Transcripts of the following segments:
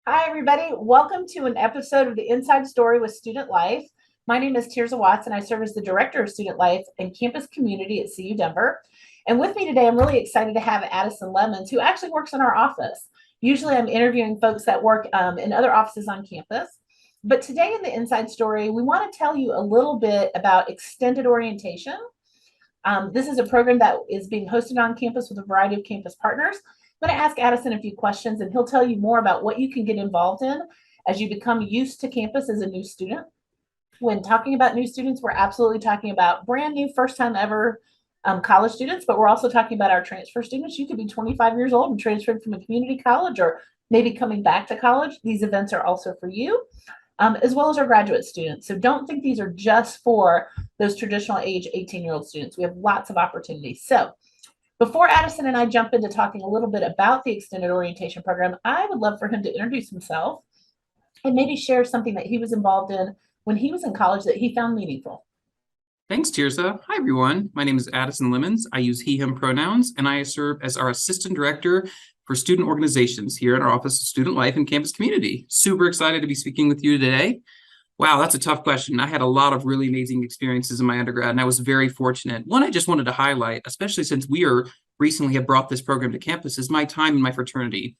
Hi, everybody. Welcome to an episode of the Inside Story with Student Life. My name is Tierza Watts, and I serve as the Director of Student Life and Campus Community at CU Denver. And with me today, I'm really excited to have Addison Lemons, who actually works in our office. Usually, I'm interviewing folks that work in other offices on campus. But today, in the Inside Story, we want to tell you a little bit about extended orientation. This is a program that is being hosted on campus with a variety of campus partners. I'm going to ask Addison a few questions, and he'll tell you more about what you can get involved in as you become used to campus as a new student. When talking about new students, we're absolutely talking about brand new, first time ever college students, but we're also talking about our transfer students. You could be 25 years old and transferred from a community college or maybe coming back to college. These events are also for you, as well as our graduate students. So don't think these are just for those traditional age 18-year-old students. We have lots of opportunities. So before Addison and I jump into talking a little bit about the extended orientation program, I would love for him to introduce himself and maybe share something that he was involved in when he was in college that he found meaningful. Thanks, Tirza. Hi, everyone. My name is Addison Lemons. I use he, him pronouns, and I serve as our Assistant Director for Student Organizations here in our Office of Student Life and Campus Community. Super excited to be speaking with you today. Wow, that's a tough question. I had a lot of really amazing experiences in my undergrad, and I was very fortunate. One I just wanted to highlight, especially since we recently have brought this program to campus, is my time in my fraternity.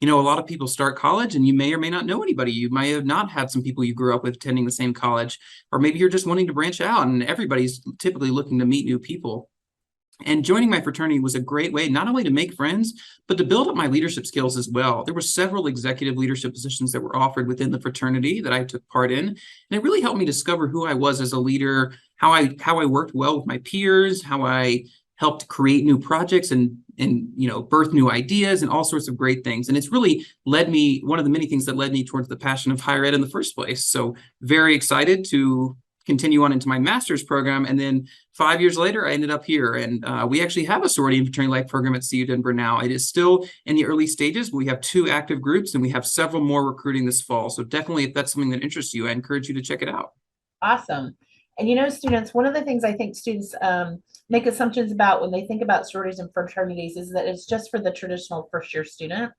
A lot of people start college and you may or may not know anybody. You might have not had some people you grew up with attending the same college, or maybe you're just wanting to branch out, and everybody's typically looking to meet new people. And joining my fraternity was a great way not only to make friends, but to build up my leadership skills as well. There were several executive leadership positions that were offered within the fraternity that I took part in. And it really helped me discover who I was as a leader, how I worked well with my peers, how I helped create new projects and birth new ideas and all sorts of great things. And it's really led me, one of the many things that led me towards the passion of higher ed in the first place. So very excited to continue on into my master's program. And then 5 years later, I ended up here. And we actually have a sorority and fraternity life program at CU Denver now. It is still in the early stages, but we have 2 active groups and we have several more recruiting this fall. So definitely, if that's something that interests you, I encourage you to check it out. Awesome. And students, one of the things I think students make assumptions about when they think about sororities and fraternities is that it's just for the traditional first year student.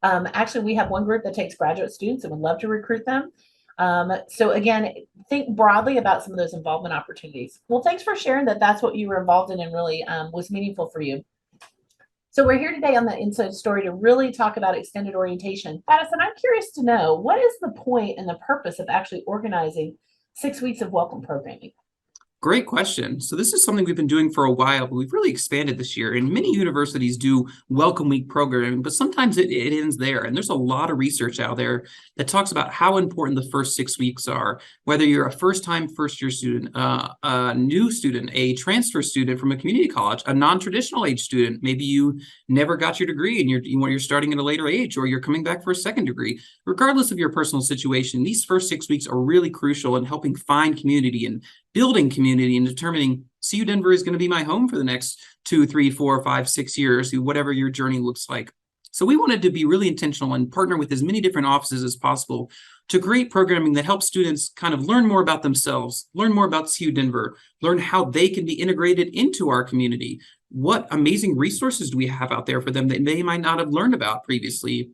Actually, we have one group that takes graduate students and would love to recruit them. So again, think broadly about some of those involvement opportunities. Well, thanks for sharing that that's what you were involved in and really was meaningful for you. So we're here today on the Inside Story to really talk about extended orientation. Addison, I'm curious to know, what is the point and the purpose of actually organizing 6 weeks of welcome programming? Great question. So this is something we've been doing for a while, but we've really expanded this year. And many universities do Welcome Week programming, but sometimes it ends there. And there's a lot of research out there that talks about how important the first 6 weeks are. Whether you're a first-time first-year student, a new student, a transfer student from a community college, a non-traditional age student, maybe you never got your degree and you're starting at a later age, or you're coming back for a second degree. Regardless of your personal situation, these first 6 weeks are really crucial in helping find community and building community and determining CU Denver is going to be my home for the next 2, 3, 4, 5, 6 years, whatever your journey looks like. So we wanted to be really intentional and partner with as many different offices as possible to create programming that helps students kind of learn more about themselves, learn more about CU Denver, learn how they can be integrated into our community. What amazing resources do we have out there for them that they might not have learned about previously?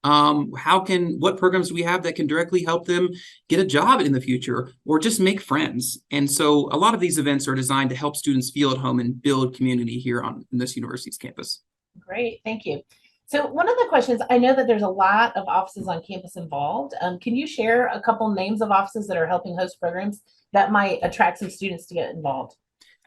What programs do we have that can directly help them get a job in the future or just make friends? And so a lot of these events are designed to help students feel at home and build community here on this university's campus. Great, thank you. So one of the questions, I know that there's a lot of offices on campus involved. Can you share a couple names of offices that are helping host programs that might attract some students to get involved?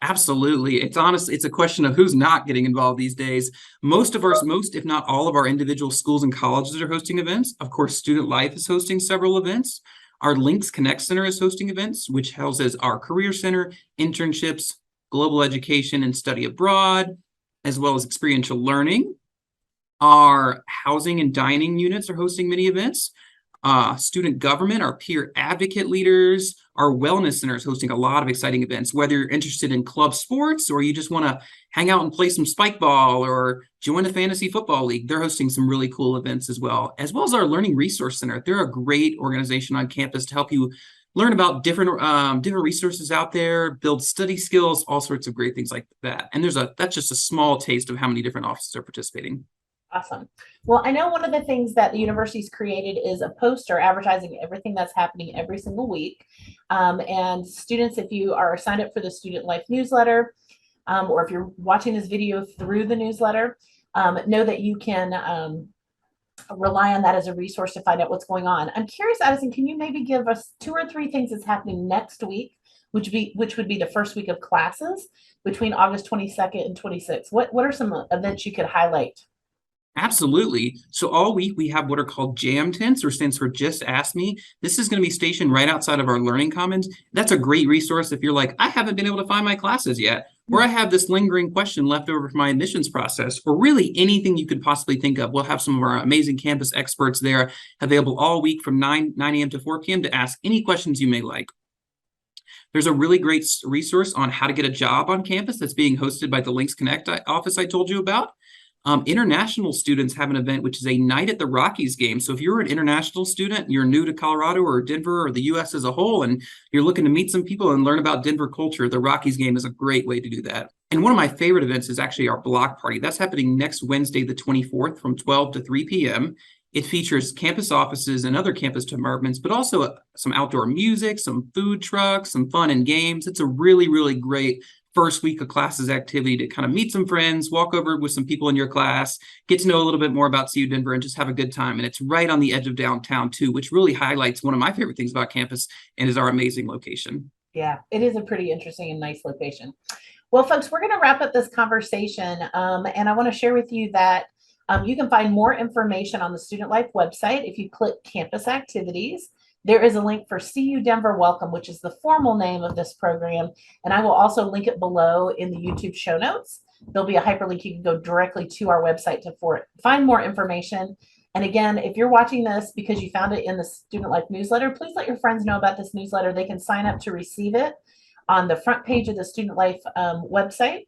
Absolutely. It's a question of who's not getting involved these days. Most, if not all of our individual schools and colleges are hosting events. Of course, Student Life is hosting several events. Our Links Connect Center is hosting events, which houses our Career Center, internships, global education and study abroad, as well as experiential learning. Our housing and dining units are hosting many events. Student government, our peer advocate leaders, our wellness centers hosting a lot of exciting events, whether you're interested in club sports or you just want to hang out and play some spike ball or join a fantasy football league. They're hosting some really cool events as well as our Learning Resource Center. They're a great organization on campus to help you learn about different resources out there, build study skills, all sorts of great things like that. And that's just a small taste of how many different offices are participating. Awesome. Well, I know one of the things that the university's created is a poster advertising everything that's happening every single week. And students, if you are signed up for the Student Life newsletter, or if you're watching this video through the newsletter, know that you can rely on that as a resource to find out what's going on. I'm curious, Addison, can you maybe give us 2 or 3 things that's happening next week, which would be the first week of classes between August 22nd and 26th? What are some events you could highlight? Absolutely. So all week we have what are called jam tents, or stands for Just Ask Me. This is going to be stationed right outside of our Learning Commons. That's a great resource if you're like, I haven't been able to find my classes yet, or I have this lingering question left over from my admissions process, or really anything you could possibly think of. We'll have some of our amazing campus experts there available all week from 9 a.m. to 4 p.m. to ask any questions you may like. There's a really great resource on how to get a job on campus that's being hosted by the Links Connect office I told you about. International students have an event, which is a night at the Rockies game. So if you're an international student, you're new to Colorado or Denver or the US as a whole, and you're looking to meet some people and learn about Denver culture, the Rockies game is a great way to do that. And one of my favorite events is actually our block party. That's happening next Wednesday, the 24th from 12 to 3 p.m. It features campus offices and other campus departments, but also some outdoor music, some food trucks, some fun and games. It's a really, really great first week of classes activity to kind of meet some friends, walk over with some people in your class, get to know a little bit more about CU Denver, and just have a good time. And it's right on the edge of downtown too, which really highlights one of my favorite things about campus and is our amazing location. Yeah, it is a pretty interesting and nice location. Well, folks, we're going to wrap up this conversation. And I want to share with you that you can find more information on the Student Life website. If you click campus activities, there is a link for CU Denver Welcome, which is the formal name of this program. And I will also link it below in the YouTube show notes. There'll be a hyperlink. You can go directly to our website to find more information. And again, if you're watching this because you found it in the Student Life newsletter, please let your friends know about this newsletter. They can sign up to receive it on the front page of the Student Life website.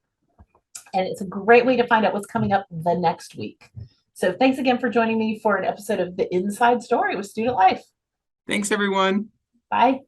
And it's a great way to find out what's coming up the next week. So thanks again for joining me for an episode of The Inside Story with Student Life. Thanks, everyone. Bye.